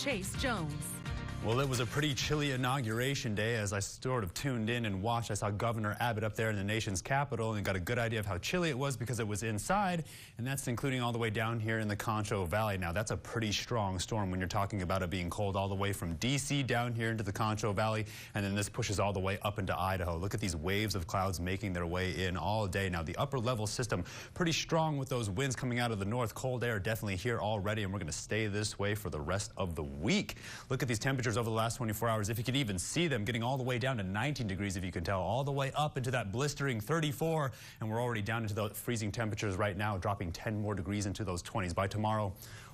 Chase Jones. Well, it was a pretty chilly inauguration day. As I sort of tuned in and watched, I saw Governor Abbott up there in the nation's capital and got a good idea of how chilly it was because it was inside, and that's including all the way down here in the Concho Valley. Now, that's a pretty strong storm when you're talking about it being cold all the way from D.C. down here into the Concho Valley, and then this pushes all the way up into Idaho. Look at these waves of clouds making their way in all day. Now, the upper level system pretty strong with those winds coming out of the north. Cold air definitely here already, and we're going to stay this way for the rest of the week. Look at these temperatures over the last 24 hours. If you could even see them, getting all the way down to 19 degrees, if you can tell, all the way up into that blistering 34, and we're already down into the freezing temperatures right now, dropping 10 more degrees into those 20s. By tomorrow,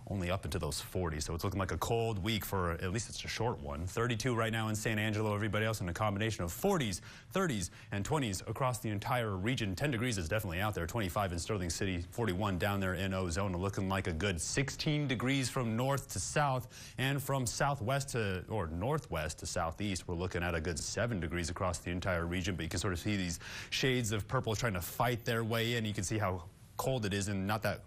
only up into those 40s. So it's looking like a cold week for, at least it's a short one. 32 right now in San Angelo, everybody else in a combination of 40s, 30s, and 20s across the entire region. 10 degrees is definitely out there. 25 in Sterling City, 41 down there in Ozona, looking like a good 16 degrees from north to south, and from southwest to, or northwest to southeast, we're looking at a good 7 degrees across the entire region. But you can sort of see these shades of purple trying to fight their way in. You can see how cold it is, and not that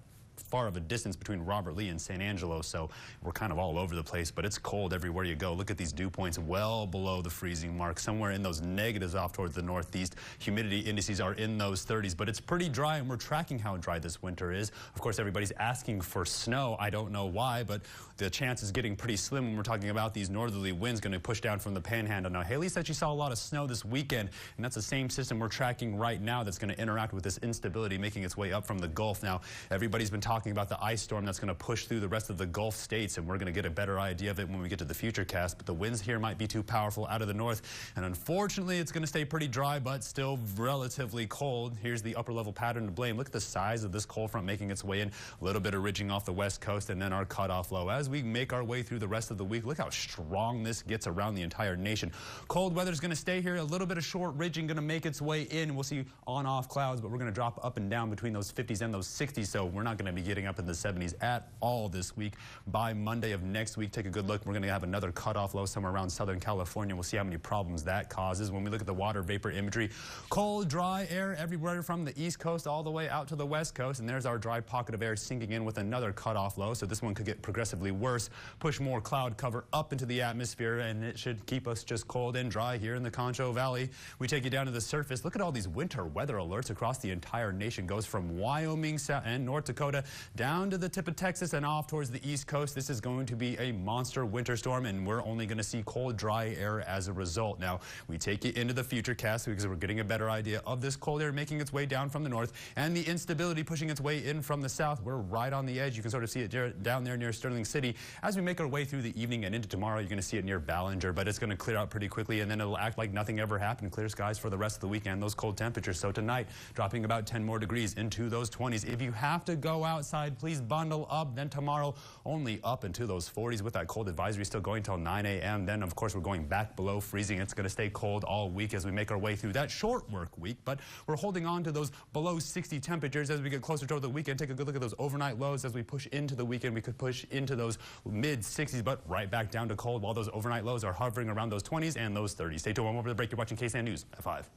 far of a distance between Robert Lee and San Angelo, so we're kind of all over the place, but it's cold everywhere you go. Look at these dew points well below the freezing mark, somewhere in those negatives off towards the northeast. Humidity indices are in those 30s, but it's pretty dry, and we're tracking how dry this winter is. Of course, everybody's asking for snow. I don't know why, but the chance is getting pretty slim when we're talking about these northerly winds going to push down from the panhandle. Now, Haley said she saw a lot of snow this weekend, and that's the same system we're tracking right now that's going to interact with this instability making its way up from the Gulf. Now, everybody's been talking about the ice storm that's going to push through the rest of the Gulf states, and we're going to get a better idea of it when we get to the futurecast. But the winds here might be too powerful out of the north, and unfortunately it's going to stay pretty dry but still relatively cold. Here's the upper level pattern to blame. Look at the size of this cold front making its way in. A little bit of ridging off the west coast, and then our cutoff low. As we make our way through the rest of the week, look how strong this gets around the entire nation. Cold weather is going to stay here. A little bit of short ridging going to make its way in. We'll see on-off clouds, but we're going to drop up and down between those 50s and those 60s, so we're not going to be getting up in the 70s at all this week. By Monday of next week, take a good look. We're going to have another cutoff low somewhere around Southern California. We'll see how many problems that causes. When we look at the water vapor imagery, cold, dry air everywhere from the east coast all the way out to the west coast, and there's our dry pocket of air sinking in with another cutoff low, so this one could get progressively worse, push more cloud cover up into the atmosphere, and it should keep us just cold and dry here in the Concho Valley. We take you down to the surface. Look at all these winter weather alerts across the entire nation. Goes from Wyoming and North Dakota down to the tip of Texas and off towards the east coast. This is going to be a monster winter storm, and we're only going to see cold, dry air as a result. Now, we take you into the futurecast because we're getting a better idea of this cold air making its way down from the north and the instability pushing its way in from the south. We're right on the edge. You can sort of see it down there near Sterling City. As we make our way through the evening and into tomorrow, you're going to see it near Ballinger, but it's going to clear out pretty quickly, and then it'll act like nothing ever happened. Clear skies for the rest of the weekend, those cold temperatures. So tonight, dropping about 10 more degrees into those 20s. If you have to go outside, please bundle up. Then tomorrow, only up into those 40s with that cold advisory still going till 9 a.m. Then, of course, we're going back below freezing. It's going to stay cold all week as we make our way through that short work week, but we're holding on to those below 60 temperatures as we get closer toward the weekend. Take a good look at those overnight lows as we push into the weekend. We could push into those mid 60s, but right back down to cold while those overnight lows are hovering around those 20s and those 30s. Stay tuned. One more for the break. You're watching KSAN News at 5.